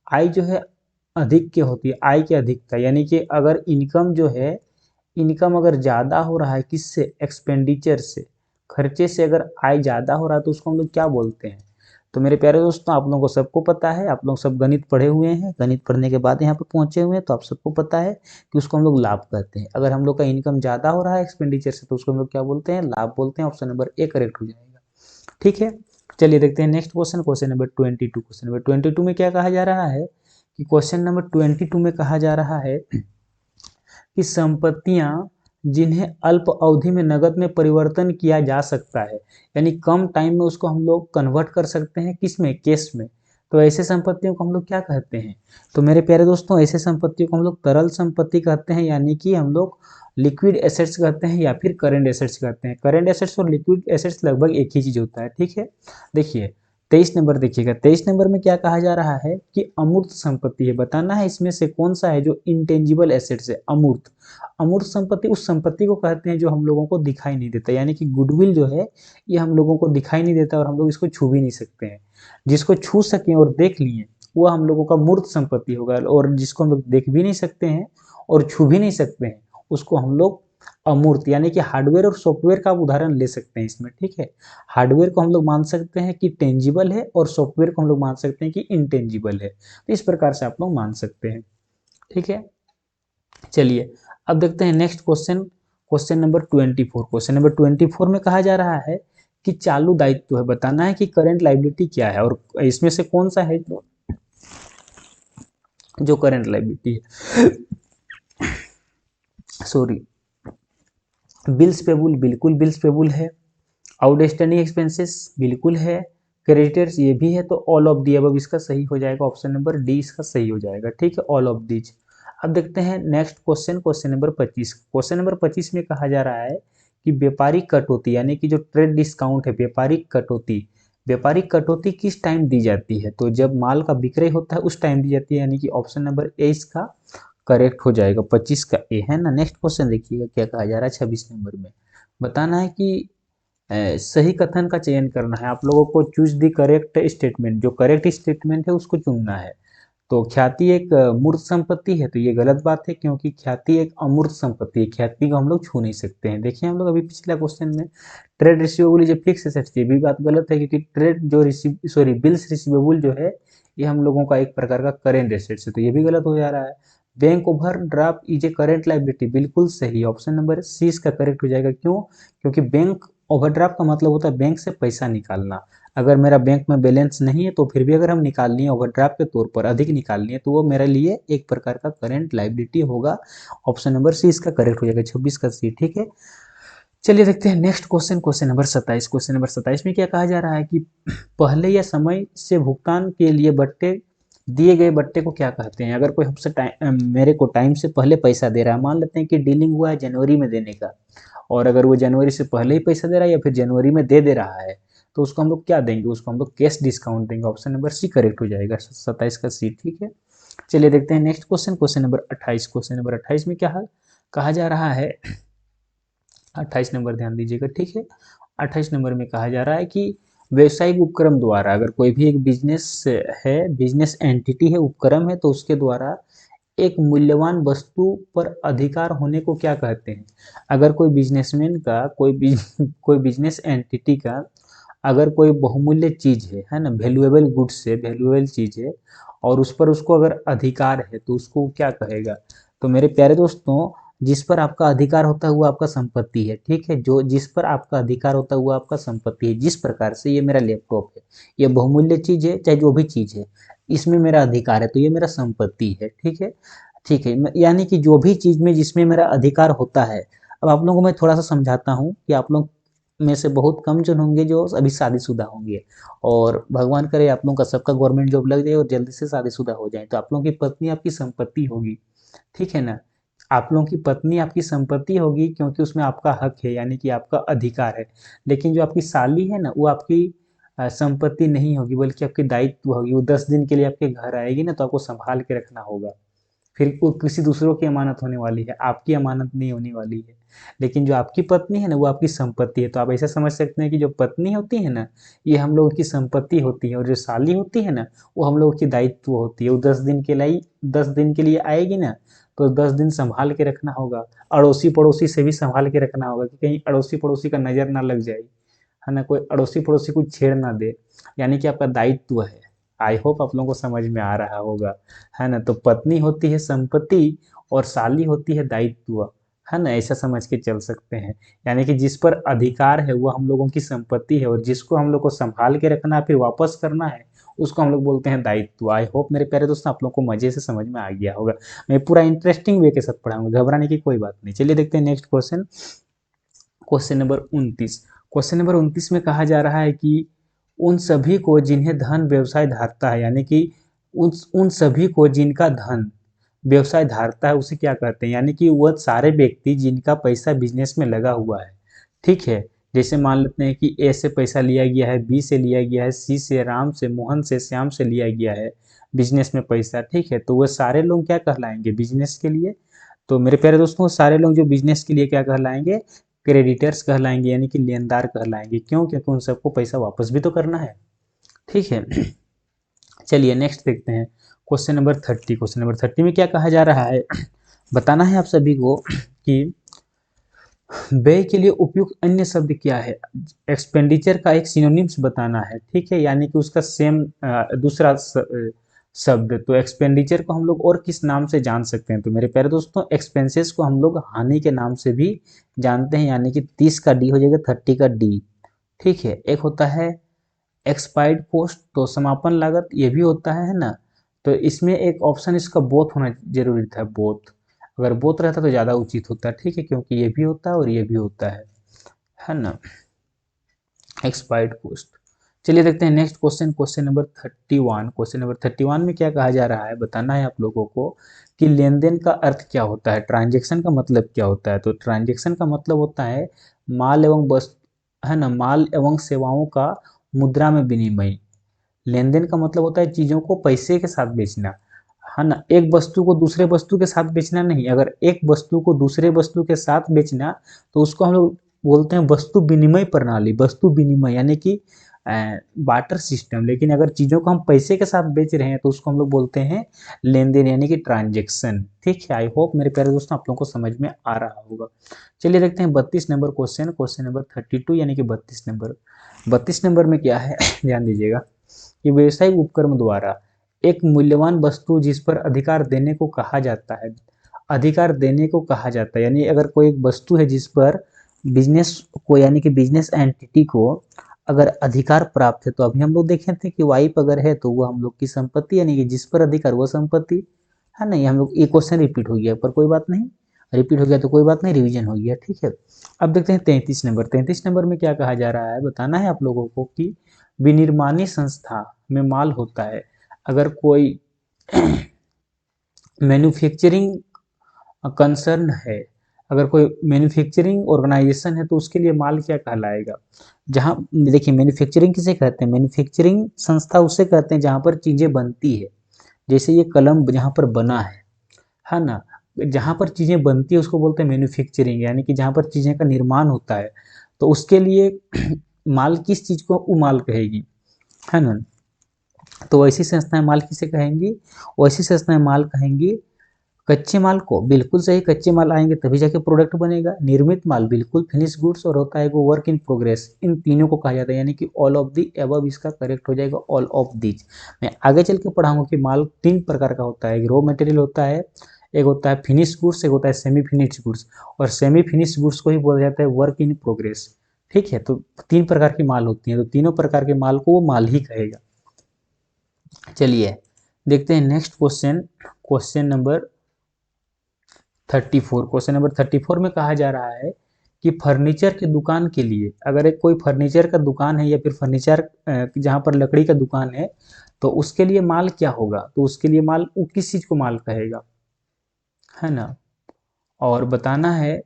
Speaker 1: आय जो है अधिक्य होती है, आय की अधिकता, यानी कि अगर इनकम जो है, इनकम अगर ज़्यादा हो रहा है किससे, एक्सपेंडिचर से, खर्चे से अगर आय ज़्यादा हो रहा है तो उसको हम लोग क्या बोलते हैं। तो मेरे प्यारे दोस्तों आप लोगों को सबको पता है, आप लोग सब गणित पढ़े हुए हैं, गणित पढ़ने के बाद यहाँ पे पहुंचे हुए हैं, तो आप सबको पता है कि उसको हम लोग लाभ कहते हैं। अगर हम लोग का इनकम ज़्यादा हो रहा है एक्सपेंडिचर से तो उसको हम लोग क्या बोलते हैं, लाभ बोलते हैं। ऑप्शन नंबर ए करेक्ट हो जाएगा, ठीक है। चलिए देखते हैं next question, question number 22। Question number 22 में क्या कहा जा रहा है कि क्वेश्चन नंबर 22 में कहा जा रहा है कि संपत्तियां जिन्हें अल्प अवधि में नकद में परिवर्तन किया जा सकता है, यानी कम टाइम में उसको हम लोग कन्वर्ट कर सकते हैं, किस में, कैश में, तो ऐसे संपत्तियों को हम लोग क्या कहते हैं। तो मेरे प्यारे दोस्तों ऐसे संपत्तियों को हम लोग तरल संपत्ति कहते हैं, यानी कि हम लोग लिक्विड एसेट्स कहते हैं या फिर करंट एसेट्स कहते हैं। करंट एसेट्स और लिक्विड एसेट्स लगभग एक ही चीज होता है, ठीक है। देखिए 23 नंबर देखिएगा, 23 नंबर में क्या कहा जा रहा है कि अमूर्त संपत्ति है, बताना है इसमें से कौन सा है जो इंटेंजिबल एसेट्स है, अमूर्त। अमूर्त संपत्ति उस संपत्ति को कहते हैं जो हम लोगों को दिखाई नहीं देता, यानी कि गुडविल जो है ये हम लोगों को दिखाई नहीं देता और हम लोग इसको छू भी नहीं सकते हैं। जिसको छू सकें और देख लिए वो हम लोगों का मूर्त संपत्ति होगा, और जिसको हम लोग देख भी नहीं सकते हैं और छू भी नहीं सकते हैं उसको हम लोग अमूर्त, यानी कि हार्डवेयर और सॉफ्टवेयर का उदाहरण ले सकते हैं इसमें, ठीक है। हार्डवेयर को हम लोग मान सकते हैं कि टेंजिबल है और सॉफ्टवेयर को हम लोग मान सकते हैं कि इनटेंजिबल है, तो इस प्रकार से आप लोग मान सकते हैं, ठीक है। चलिए अब देखते हैं next question, question number 24। Question number 24 में कहा जा रहा है कि चालू दायित्व है, बताना है कि करंट लायबिलिटी क्या है और इसमें से कौन सा है जो करंट लायबिलिटी है। सॉरी, बिल्स पेबल, बिल्कुल बिल्स पेबल है। आउटस्टैंडिंग एक्सपेंसेस बिल्कुल है। क्रेडिटर्स ये भी है, तो ऑल ऑफ दी अबव इसका सही हो जाएगा, ऑप्शन नंबर डी इसका सही हो जाएगा, ठीक है, ऑल ऑफ दीज। अब देखते हैं next question, question number 25। Question number 25 में कहा जा रहा है कि व्यापारिक कटौती, यानी कि जो ट्रेड डिस्काउंट है, व्यापारिक कटौती, व्यापारिक कटौती किस टाइम दी जाती है, तो जब माल का विक्रय होता है उस टाइम दी जाती है, यानी कि ऑप्शन नंबर ए इसका करेक्ट हो जाएगा, 25 का ए है ना। नेक्स्ट क्वेश्चन देखिएगा क्या कहा जा रहा है 26 नंबर में, बताना है कि सही कथन का चयन करना है आप लोगों को, चूज द करेक्ट स्टेटमेंट, जो करेक्ट स्टेटमेंट है उसको चुनना है। तो ख्याति एक मूर्त संपत्ति है, तो ये गलत बात है, क्योंकि ख्याति एक अमूर्त संपत्ति है, ख्याति को हम लोग छू नहीं सकते हैं। देखिए हम लोग अभी पिछला क्वेश्चन में ट्रेड रिसीवेबल जो फिक्स एसेट्स, ये भी बात गलत है, क्योंकि ट्रेड जो बिल्स रिसीवेबल जो है ये हम लोगों का एक प्रकार का करेंट एसेट्स है, तो ये भी गलत हो जा रहा है। Bank over draft is a current liability, बिल्कुल सही, ऑप्शन नंबर सी इसका करेक्ट हो जाएगा। क्यों, क्योंकि बैंक ओवरड्राफ्ट का मतलब होता है बैंक से पैसा निकालना। अगर मेरा बैंक में बैलेंस नहीं है तो फिर भी अगर हम निकालनी है ओवरड्राफ्ट के तौर पर, अधिक निकालनी है, तो वो मेरे लिए एक प्रकार का करंट लायबिलिटी होगा, ऑप्शन नंबर सी इसका करेक्ट हो जाएगा, 26 का सी, ठीक है। चलिए देखते हैं next question, question number 27। Question number 27 में क्या कहा जा रहा है कि पहले या समय से भुगतान के लिए बट्टे, दिए गए बट्टे को क्या कहते हैं। अगर कोई हमसे मेरे को टाइम से पहले पैसा दे रहा है, मान लेते हैं कि डीलिंग हुआ है जनवरी में देने का, और अगर वो जनवरी से पहले ही पैसा दे रहा है या फिर जनवरी में दे रहा है, तो उसको हम लोग क्या देंगे, उसको हम लोग कैश डिस्काउंट देंगे, ऑप्शन नंबर सी करेक्ट हो जाएगा, 27 का सी, ठीक है। चलिए देखते हैं next question, question number 28। Question number 28 में क्या कहा जा रहा है, 28 नंबर ध्यान दीजिएगा, ठीक है। 28 नंबर में कहा जा रहा है कि व्यवसायिक उपक्रम द्वारा, अगर कोई भी एक बिजनेस है, बिजनेस एंटिटी है, उपक्रम है, तो उसके द्वारा एक मूल्यवान वस्तु पर अधिकार होने को क्या कहते हैं? अगर कोई बिजनेसमैन का कोई बिजनेस एंटिटी का अगर कोई बहुमूल्य चीज है ना, वैल्यूएबल गुड्स है, वैल्यूएबल चीज है, और उस पर उसको अगर अधिकार है तो उसको क्या कहेगा? तो मेरे प्यारे दोस्तों, जिस पर आपका अधिकार होता है वो आपका संपत्ति है, ठीक है। जो जिस पर आपका अधिकार होता है वो आपका संपत्ति है। जिस प्रकार से ये मेरा लैपटॉप है, ये बहुमूल्य चीज है, चाहे जो भी चीज है, इसमें मेरा अधिकार है तो ये मेरा संपत्ति है, ठीक है। ठीक है, यानी कि जो भी चीज में जिसमें मेरा अधिकार होता है। अब आप लोगों को मैं थोड़ा सा समझाता हूँ कि आप लोग में से बहुत कम जन होंगे जो अभी शादीशुदा होंगे, और भगवान करे आप लोगों का सबका गवर्नमेंट जॉब लग जाए और जल्दी से शादीशुदा हो जाए, तो आप लोगों की पत्नी आपकी संपत्ति होगी, ठीक है ना। आप लोगों की पत्नी आपकी संपत्ति होगी क्योंकि उसमें आपका हक है, यानी कि आपका अधिकार है। लेकिन जो आपकी साली है ना, वो आपकी संपत्ति नहीं होगी, बल्कि आपकी दायित्व होगी। वो 10 दिन के लिए आपके घर आएगी ना, तो आपको संभाल के रखना होगा। फिर वो किसी दूसरों की अमानत होने वाली है, आपकी अमानत नहीं होने वाली है। लेकिन जो आपकी पत्नी है ना, वो आपकी संपत्ति है। तो आप ऐसा समझ सकते हैं कि जो पत्नी होती है ना, ये हम लोगों की संपत्ति होती है, और जो साली होती है ना, वो हम लोगों की दायित्व होती है। वो 10 दिन के लिए आएगी ना, तो 10 दिन संभाल के रखना होगा। अड़ोसी पड़ोसी से भी संभाल के रखना होगा कि कहीं अड़ोसी पड़ोसी का नजर ना लग जाए, है ना, कोई अड़ोसी पड़ोसी कुछ छेड़ ना दे। यानी कि आपका दायित्व है। आई होप आप लोगों को समझ में आ रहा होगा, है ना। तो पत्नी होती है संपत्ति और साली होती है दायित्व, है ना, ऐसा समझ के चल सकते हैं। यानी कि जिस पर अधिकार है वो हम लोगों की संपत्ति है, और जिसको हम लोग को संभाल के रखना है फिर वापस करना है, उसको हम लोग बोलते हैं दायित्व। आई होप मेरे प्यारे दोस्तों आप लोग को मजे से समझ में आ गया होगा। मैं पूरा इंटरेस्टिंग वे के साथ पढ़ाऊंगा, घबराने की कोई बात नहीं। चलिए देखते हैं next question. Question number 29। Question number 29 में कहा जा रहा है कि उन सभी को जिन्हें धन व्यवसाय धारता है, यानी कि उन सभी को जिनका धन व्यवसाय धारता है, उसे क्या कहते हैं? यानी कि वह सारे व्यक्ति जिनका पैसा बिजनेस में लगा हुआ है, ठीक है। जैसे मान लेते हैं कि ए से पैसा लिया गया है, बी से लिया गया है, सी से, राम से, मोहन से, श्याम से लिया गया है बिजनेस में पैसा, ठीक है। तो वह सारे लोग क्या कहलाएंगे बिजनेस के लिए? तो मेरे प्यारे दोस्तों, सारे लोग जो बिजनेस के लिए क्या कहलाएंगे? क्रेडिटर्स कहलाएंगे, यानी कि लेनदार कहलाएंगे। क्यों? क्योंकि उन सबको पैसा वापस भी तो करना है, ठीक है। चलिए नेक्स्ट देखते हैं। Question number 30। क्वेश्चन नंबर 30 में क्या कहा जा रहा है? बताना है आप सभी को कि व्यय के लिए उपयुक्त अन्य शब्द क्या है। एक्सपेंडिचर का एक सिनोनिम्स बताना है, ठीक है, यानी कि उसका सेम दूसरा शब्द। तो एक्सपेंडिचर को हम लोग और किस नाम से जान सकते हैं? तो मेरे प्यारे दोस्तों, एक्सपेंसेस को हम लोग हानि के नाम से भी जानते हैं, यानी कि 30 का डी हो जाएगा 30 का डी, ठीक है। एक होता है एक्सपायर्ड कॉस्ट, तो समापन लागत, ये भी होता है ना। तो इसमें एक ऑप्शन इसका बोथ होना जरूरी था, बोथ। अगर बोथ रहता तो ज़्यादा उचित होता, ठीक है, क्योंकि ये भी होता है और ये भी होता है ना, एक्सपायर्ड कॉस्ट। चलिए देखते हैं next question. Question number 31। Question number 31 में क्या कहा जा रहा है? बताना है आप लोगों को कि लेन देन का अर्थ क्या होता है, ट्रांजेक्शन का मतलब क्या होता है। तो ट्रांजेक्शन का मतलब होता है माल एवं वस्तु, है ना, माल एवं सेवाओं का मुद्रा में विनिमय। लेन देन का मतलब होता है चीजों को पैसे के साथ बेचना, है ना। एक वस्तु को दूसरे वस्तु के साथ बेचना नहीं। अगर एक वस्तु को दूसरे वस्तु के साथ बेचना, तो उसको हम लोग बोलते हैं वस्तु विनिमय प्रणाली, वस्तु विनिमय, यानी कि बाटर सिस्टम। लेकिन अगर चीजों को हम पैसे के साथ बेच रहे हैं तो उसको हम लोग बोलते हैं लेन देन, यानी कि ट्रांजेक्शन, ठीक है। आई होप मेरे प्यारे दोस्तों आप लोगों को समझ में आ रहा होगा। चलिए देखते हैं 32 नंबर क्वेश्चन। क्वेश्चन नंबर 32 यानी कि 32 नंबर। 32 नंबर में क्या है? ध्यान दीजिएगा कि व्यवसायिक उपक्रम द्वारा एक मूल्यवान वस्तु जिस पर अधिकार देने को कहा जाता है, अधिकार देने को कहा जाता है, यानी अगर कोई एक वस्तु है जिस पर बिजनेस को, यानी कि बिजनेस एंटिटी को अगर अधिकार प्राप्त है, तो अभी हम लोग देखे थे कि वाइप अगर है तो वो हम लोग की संपत्ति, यानी कि जिस पर अधिकार वो संपत्ति, है ना। ये हम लोग, ये क्वेश्चन रिपीट हो गया पर कोई बात नहीं, रिपीट हो गया तो कोई बात नहीं, रिवीजन हो गया, ठीक है। अब देखते हैं 33 नंबर। 33 नंबर में क्या कहा जा रहा है? बताना है आप लोगों को कि विनिर्माणी संस्था में माल होता है। अगर कोई मैन्युफैक्चरिंग कंसर्न है, अगर कोई मैन्युफैक्चरिंग ऑर्गेनाइजेशन है, तो उसके लिए माल क्या कहलाएगा? जहाँ देखिए, मैन्युफैक्चरिंग किसे कहते हैं? मैन्युफैक्चरिंग संस्था उसे कहते हैं जहाँ पर चीजें बनती है। जैसे ये कलम जहाँ पर बना है ना, जहाँ पर चीजें बनती है उसको बोलते हैं मैन्युफैक्चरिंग, यानी कि जहाँ पर चीजें का निर्माण होता है। तो उसके लिए माल किस चीज को वो माल कहेगी, है ना। तो वैसी संस्थाएं माल किसे कहेंगी, वैसी संस्थाएं माल कहेंगी कच्चे माल को। बिल्कुल सही, कच्चे माल आएंगे तभी जाके प्रोडक्ट बनेगा। निर्मित माल बिल्कुल फिनिश गुड्स, और होता है वो वर्क इन प्रोग्रेस। इन तीनों को कहा जाता है, यानी कि ऑल ऑफ दी अबव इसका करेक्ट हो जाएगा, ऑल ऑफ दीज। मैं आगे चल के पढ़ाऊंगा कि माल 3 प्रकार का होता है, एक रॉ मटेरियल होता है, एक होता है फिनिश गुड्स, एक होता है सेमी फिनिश गुड्स, और सेमी फिनिश गुड्स को ही बोला जाता है वर्क इन प्रोग्रेस। ठीक है, तो 3 प्रकार की माल होती है, तो तीनों प्रकार के माल को वो माल ही कहेगा। चलिए देखते हैं next question, question number 34। Question number 34 में कहा जा रहा है कि फर्नीचर की दुकान के लिए, अगर एक कोई फर्नीचर का दुकान है या फिर फर्नीचर जहाँ पर लकड़ी का दुकान है, तो उसके लिए माल क्या होगा, तो उसके लिए माल वो किस चीज को माल कहेगा, है ना। और बताना है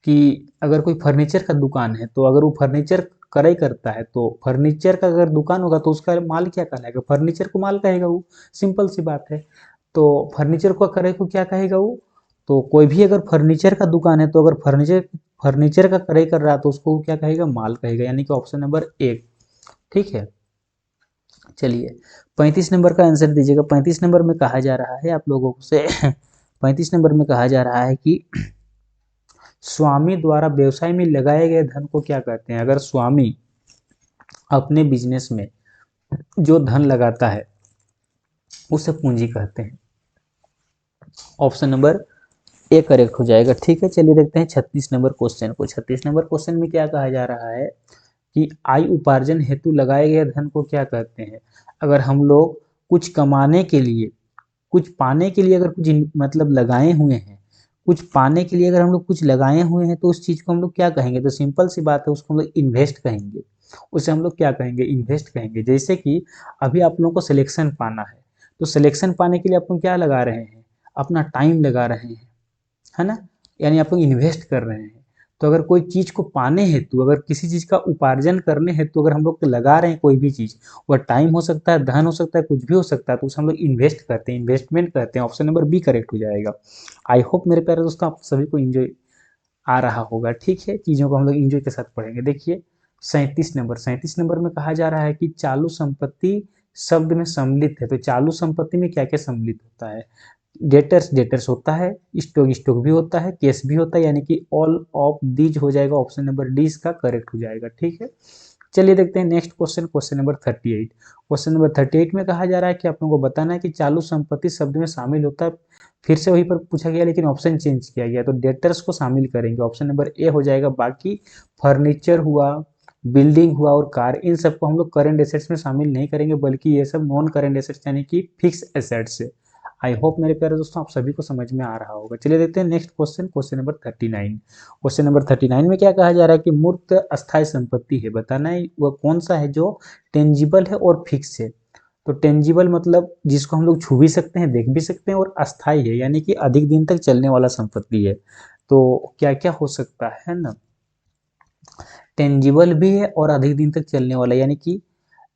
Speaker 1: कि अगर कोई फर्नीचर का दुकान है, तो अगर वो फर्नीचर क्रय करता है, तो फर्नीचर का अगर दुकान होगा तो उसका माल क्या कहलाएगा, फर्नीचर को माल कहेगा वो। सिंपल सी बात है। तो फर्नीचर को क्रय को क्या कहेगा वो, तो कोई भी अगर फर्नीचर का दुकान है, तो अगर फर्नीचर फर्नीचर का क्रय कर रहा है तो उसको क्या कहेगा, माल कहेगा, यानी कि ऑप्शन नंबर 1। ठीक है, चलिए 35 नंबर का आंसर दीजिएगा। 35 नंबर में कहा जा रहा है आप लोगों से 35 नंबर में कहा जा रहा है कि स्वामी द्वारा व्यवसाय में लगाए गए धन को क्या कहते हैं। अगर स्वामी अपने बिजनेस में जो धन लगाता है उसे पूंजी कहते हैं। ऑप्शन नंबर ए करेक्ट हो जाएगा। ठीक है, चलिए देखते हैं 36 नंबर क्वेश्चन को। 36 नंबर क्वेश्चन में क्या कहा जा रहा है कि आय उपार्जन हेतु लगाए गए धन को क्या कहते हैं। अगर हम लोग कुछ कमाने के लिए, कुछ पाने के लिए अगर कुछ मतलब लगाए हुए हैं, कुछ पाने के लिए अगर हम लोग कुछ लगाए हुए हैं, तो उस चीज को हम लोग क्या कहेंगे, तो सिंपल सी बात है, उसको हम लोग इन्वेस्ट कहेंगे। उसे हम लोग क्या कहेंगे, इन्वेस्ट कहेंगे। जैसे कि अभी आप लोगों को सिलेक्शन पाना है, तो सिलेक्शन पाने के लिए आप लोग क्या लगा रहे हैं, अपना टाइम लगा रहे हैं, है ना, यानी आप लोग इन्वेस्ट कर रहे हैं। तो अगर कोई चीज को पाने हेतु, अगर किसी चीज का उपार्जन करने हेतु अगर हम लोग लगा रहे हैं कोई भी चीज, वह टाइम हो सकता है, धन हो सकता है, कुछ भी हो सकता है, तो उसे हम लोग इन्वेस्ट करते हैं, इन्वेस्टमेंट करते हैं। ऑप्शन नंबर बी करेक्ट हो जाएगा। आई होप मेरे प्यारे दोस्तों आप सभी को इंजॉय आ रहा होगा। ठीक है, चीजों को हम लोग इंजॉय के साथ पढ़ेंगे। देखिए 37 नंबर में कहा जा रहा है कि चालू संपत्ति शब्द में सम्मिलित है। तो चालू संपत्ति में क्या क्या सम्मिलित होता है, डेटर्स डेटर्स होता है, स्टॉक स्टॉक भी होता है, कैश भी होता है, यानी कि ऑल ऑफ दीज हो जाएगा। ऑप्शन नंबर डी इसका करेक्ट हो जाएगा। ठीक है, चलिए देखते हैं next question, question number 38। Question number 38 में कहा जा रहा है कि आप लोगों को बताना है कि चालू संपत्ति शब्द में शामिल होता है। फिर से वहीं पर पूछा गया, लेकिन ऑप्शन चेंज किया गया, तो डेटर्स को शामिल करेंगे। ऑप्शन नंबर ए हो जाएगा। बाकी फर्नीचर हुआ, बिल्डिंग हुआ और कार, इन सबको हम लोग करंट एसेट्स में शामिल नहीं करेंगे, बल्कि ये सब नॉन करंट एसेट्स यानी कि फिक्स एसेट्स है। आई होप मेरे प्यारे दोस्तों आप सभी को समझ में आ रहा होगा। चलिए देखते हैं next question, question number 39। Question number 39 में क्या कहा जा रहा है कि मूर्त अस्थायी संपत्ति है, बताना है वह कौन सा है जो टेंजिबल है और फिक्स है। तो टेंजिबल मतलब जिसको हम लोग छू भी सकते हैं, देख भी सकते हैं, और अस्थाई है यानी कि अधिक दिन तक चलने वाला संपत्ति है। तो क्या क्या हो सकता है ना, टेंजिबल भी है और अधिक दिन तक चलने वाला, यानी कि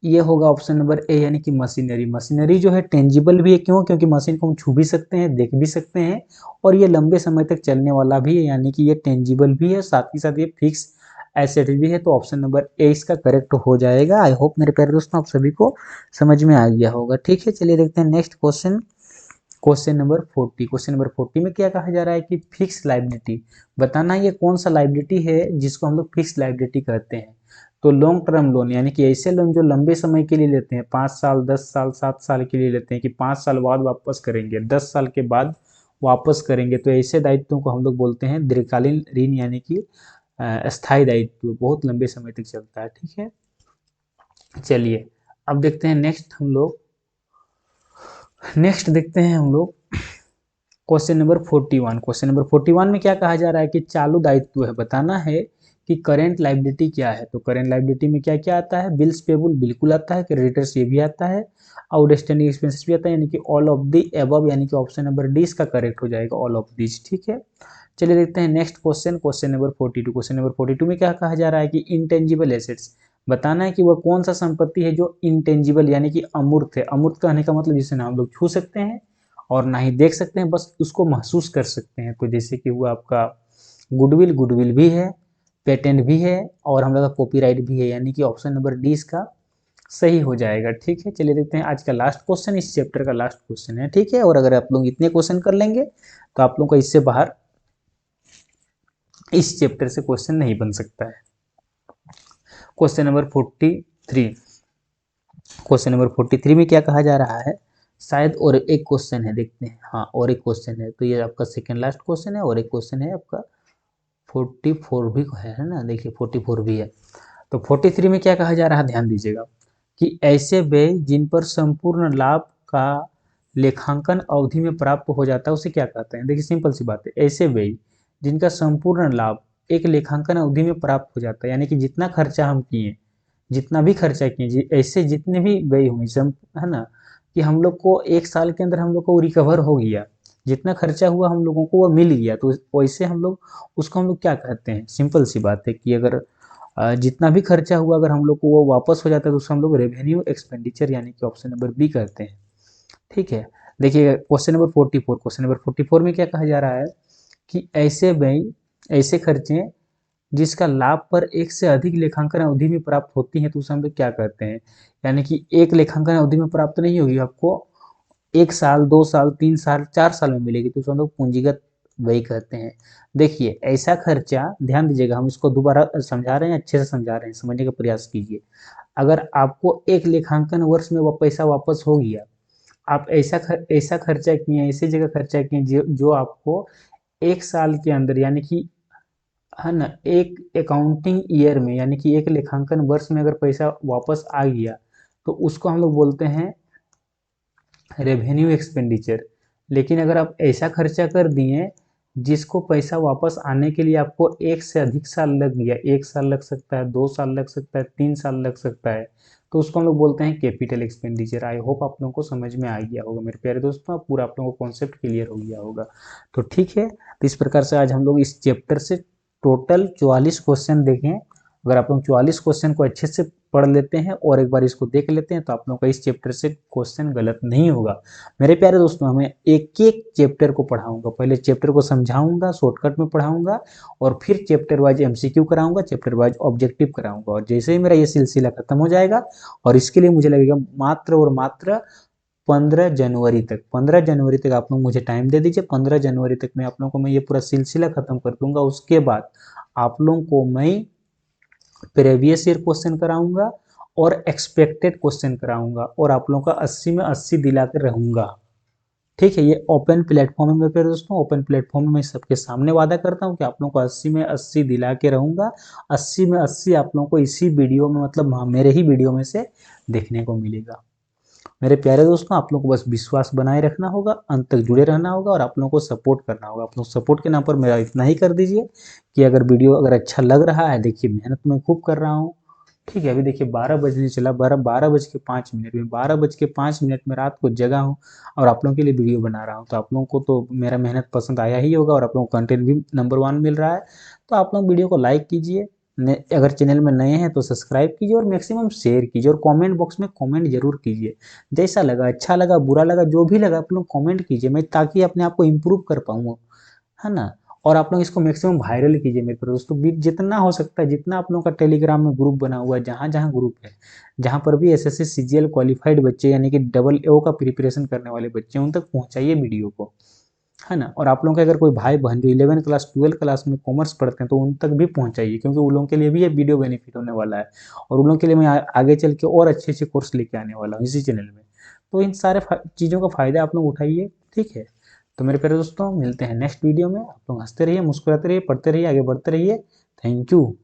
Speaker 1: ये होगा ऑप्शन नंबर ए, यानी कि मशीनरी। मशीनरी जो है टेंजिबल भी है, क्यों, क्योंकि मशीन को हम छू भी सकते हैं, देख भी सकते हैं, और ये लंबे समय तक चलने वाला भी है, यानी कि ये टेंजिबल भी है, साथ ही साथ ये फिक्स एसेट भी है। तो ऑप्शन नंबर ए इसका करेक्ट हो जाएगा। आई होप मेरे प्यारे दोस्तों आप सभी को समझ में आ गया होगा। ठीक है, चलिए देखते हैं next question, question number 40। Question number 40 में क्या कहा जा रहा है कि फिक्स लाइबिलिटी, बताना ये कौन सा लाइबिलिटी है जिसको हम लोग फिक्स लाइबिलिटी कहते हैं। तो लॉन्ग टर्म लोन, यानी कि ऐसे लोन जो लंबे समय के लिए लेते हैं, 5 साल 10 साल 7 साल के लिए लेते हैं, कि 5 साल बाद वापस करेंगे, 10 साल के बाद वापस करेंगे, तो ऐसे दायित्वों को हम लोग बोलते हैं दीर्घकालीन ऋण, यानी कि स्थायी दायित्व, बहुत लंबे समय तक चलता है। ठीक है, चलिए अब देखते हैं नेक्स्ट, हम लोग नेक्स्ट देखते हैं हम लोग क्वेश्चन नंबर 41। क्वेश्चन नंबर 41 में क्या कहा जा रहा है कि चालू दायित्व है, बताना है कि करेंट लाइबिलिटी क्या है। तो करेंट लाइबिलिटी में क्या क्या आता है, बिल्स पेबल बिल्कुल आता है, क्रेडिटर्स ये भी आता है, आउटस्टैंडिंग एक्सपेंसेस भी आता है, यानी कि ऑल ऑफ दी अबव, यानी कि ऑप्शन नंबर डी इसका करेक्ट हो जाएगा, ऑल ऑफ दिस। ठीक है, चलिए देखते हैं next question, question number 42। Question number 42 में क्या कहा जा रहा है कि इंटेंजिबल एसेट्स, बताना है कि वह कौन सा संपत्ति है जो इंटेंजिबल यानी कि अमूर्त है। अमूर्त कहने का मतलब जिसे ना हम लोग छू सकते हैं और ना ही देख सकते हैं, बस उसको महसूस कर सकते हैं। तो जैसे कि हुआ आपका गुडविल, गुडविल भी है, पेटेंट भी है और हम लोग का कॉपीराइट भी है, यानी कि ऑप्शन नंबर डी इसका सही हो जाएगा। ठीक है, चलिए देखते हैं आज का लास्ट क्वेश्चन, इस चैप्टर का लास्ट क्वेश्चन है। ठीक है, और अगर आप लोग इतने क्वेश्चन कर लेंगे तो आप लोग का इससे बाहर इस चैप्टर से क्वेश्चन नहीं बन सकता है। क्वेश्चन नंबर 43, क्वेश्चन नंबर 43 में क्या कहा जा रहा है, शायद और एक क्वेश्चन है, देखते हैं। हाँ, और एक क्वेश्चन है, तो ये आपका सेकेंड लास्ट क्वेश्चन है, और एक क्वेश्चन है आपका 44 भी है ना, देखिए 44 भी है। तो 43 में क्या कहा जा रहा है, ध्यान दीजिएगा कि ऐसे व्यय जिन पर संपूर्ण लाभ का लेखांकन अवधि में प्राप्त हो जाता है उसे क्या कहते हैं। देखिए सिंपल सी बात है, ऐसे व्यय जिनका संपूर्ण लाभ एक लेखांकन अवधि में प्राप्त हो जाता है, यानी कि जितना खर्चा हम किए, जितना भी खर्चा किए, ऐसे जितने भी व्यय हुए, है ना, कि हम लोग को एक साल के अंदर हम लोग को रिकवर हो गया, जितना खर्चा हुआ हम लोगों को वो मिल गया, तो वैसे हम लोग उसको हम लोग क्या कहते हैं। सिंपल सी बात है कि अगर जितना भी खर्चा हुआ अगर हम लोग को वो वापस हो जाता है तो उसको हम लोग रेवेन्यू एक्सपेंडिचर यानी कि ऑप्शन नंबर बी करते हैं। ठीक है, देखिए क्वेश्चन नंबर 44, क्वेश्चन नंबर 44 में क्या कहा जा रहा है कि ऐसे व्यय, ऐसे खर्चे जिसका लाभ पर एक से अधिक लेखांकन अवधि में प्राप्त होती है तो उसे हम लोग क्या कहते हैं। यानी कि एक लेखांकन अवधि में प्राप्त नहीं होगी आपको, एक साल, 2 साल, 3 साल, 4 साल में मिलेगी, तो उसे हम लोग पूंजीगत व्यय कहते हैं। देखिए ऐसा खर्चा, ध्यान दीजिएगा, हम इसको दोबारा समझा रहे हैं, अच्छे से समझा रहे हैं, समझने का प्रयास कीजिए। अगर आपको एक लेखांकन वर्ष में वो पैसा वापस हो गया, आप ऐसा खर्चा किए, ऐसी जगह खर्चा किए जो आपको एक साल के अंदर, यानी कि, है ना, एक अकाउंटिंग ईयर में, यानी कि एक लेखांकन वर्ष में अगर पैसा वापस आ गया तो उसको हम लोग बोलते हैं रेवेन्यू एक्सपेंडिचर। लेकिन अगर आप ऐसा खर्चा कर दिए जिसको पैसा वापस आने के लिए आपको एक से अधिक साल लग गया, 1 साल लग सकता है, 2 साल लग सकता है, 3 साल लग सकता है, तो उसको हम लोग बोलते हैं कैपिटल एक्सपेंडिचर। आई होप आप लोगों को समझ में आ गया होगा मेरे प्यारे दोस्तों, पूरा आप लोगों को कॉन्सेप्ट क्लियर हो गया होगा। तो ठीक है, तो इस प्रकार से आज हम लोग इस चैप्टर से टोटल 44 क्वेश्चन देखें। अगर आप लोग 44 क्वेश्चन को अच्छे से पढ़ लेते हैं और एक बार इसको देख लेते हैं तो आप लोगों का इस चैप्टर से क्वेश्चन गलत नहीं होगा। मेरे प्यारे दोस्तों, मैं एक एक चैप्टर को पढ़ाऊंगा, पहले चैप्टर को समझाऊंगा, शॉर्टकट में पढ़ाऊंगा, और फिर चैप्टर वाइज एमसीक्यू कराऊंगा, चैप्टर वाइज ऑब्जेक्टिव कराऊंगा। और जैसे ही मेरा ये सिलसिला खत्म हो जाएगा, और इसके लिए मुझे लगेगा मात्र और मात्र 15 जनवरी तक, 15 जनवरी तक आप लोग मुझे टाइम दे दीजिए। 15 जनवरी तक मैं आप लोगों को मैं ये पूरा सिलसिला खत्म कर दूंगा। उसके बाद आप लोगों को मैं प्रीवियस ईयर क्वेश्चन कराऊंगा और एक्सपेक्टेड क्वेश्चन कराऊंगा, और आप लोगों का 80 में 80 दिला कर रहूंगा। ठीक है, ये ओपन प्लेटफॉर्म है मेरे प्यारे दोस्तों, ओपन प्लेटफॉर्म में मैं सबके सामने वादा करता हूँ कि आप लोगों को 80 में 80 दिला के रहूंगा। 80 में 80 आप लोगों को इसी वीडियो में, मतलब मेरे ही वीडियो में से देखने को मिलेगा। मेरे प्यारे दोस्तों, आप लोगों को बस विश्वास बनाए रखना होगा, अंत तक जुड़े रहना होगा, और आप लोगों को सपोर्ट करना होगा। आप लोग सपोर्ट के नाम पर मेरा इतना ही कर दीजिए कि अगर वीडियो अगर अच्छा लग रहा है, देखिए मेहनत मैं खूब कर रहा हूँ। ठीक है, अभी देखिए 12 बजने चला, 12 बज के 5 मिनट में, 12 बज के 5 मिनट में रात को जगा हूँ और आप लोगों के लिए वीडियो बना रहा हूँ। तो आप लोगों को तो मेरा मेहनत पसंद आया ही होगा, और आप लोगों को कंटेंट भी नंबर 1 मिल रहा है। तो आप लोग वीडियो को लाइक कीजिए, अगर चैनल में नए हैं तो सब्सक्राइब कीजिए, और मैक्सिमम शेयर कीजिए, और कमेंट बॉक्स में कमेंट जरूर कीजिए। जैसा लगा, अच्छा लगा, बुरा लगा, जो भी लगा आप लोग कमेंट कीजिए, मैं ताकि अपने आप को इम्प्रूव कर पाऊँ, है ना। और आप लोग इसको मैक्सिमम वायरल कीजिए मेरे दोस्तों, जितना हो सकता है, जितना आप लोगों का टेलीग्राम में ग्रुप बना हुआ है, जहाँ जहाँ ग्रुप है, जहाँ पर भी एसएससी सीजीएल क्वालिफाइड बच्चे, यानी कि डबल ए का प्रिपरेशन करने वाले बच्चे, उन तक पहुँचाइए वीडियो को, है ना। और आप लोगों के अगर कोई भाई बहन जो 11 क्लास 12 क्लास में कॉमर्स पढ़ते हैं तो उन तक भी पहुंचाइए, क्योंकि उन लोगों के लिए भी ये वीडियो बेनिफिट होने वाला है, और उन लोगों के लिए मैं आगे चल के और अच्छे अच्छे कोर्स लेके आने वाला हूँ इसी चैनल में। तो इन सारे चीज़ों का फायदा आप लोग उठाइए। ठीक है, तो मेरे प्यारे दोस्तों, मिलते हैं नेक्स्ट वीडियो में। आप लोग हंसते रहिए, मुस्कुराते रहिए, पढ़ते रहिए, आगे बढ़ते रहिए। Thank you.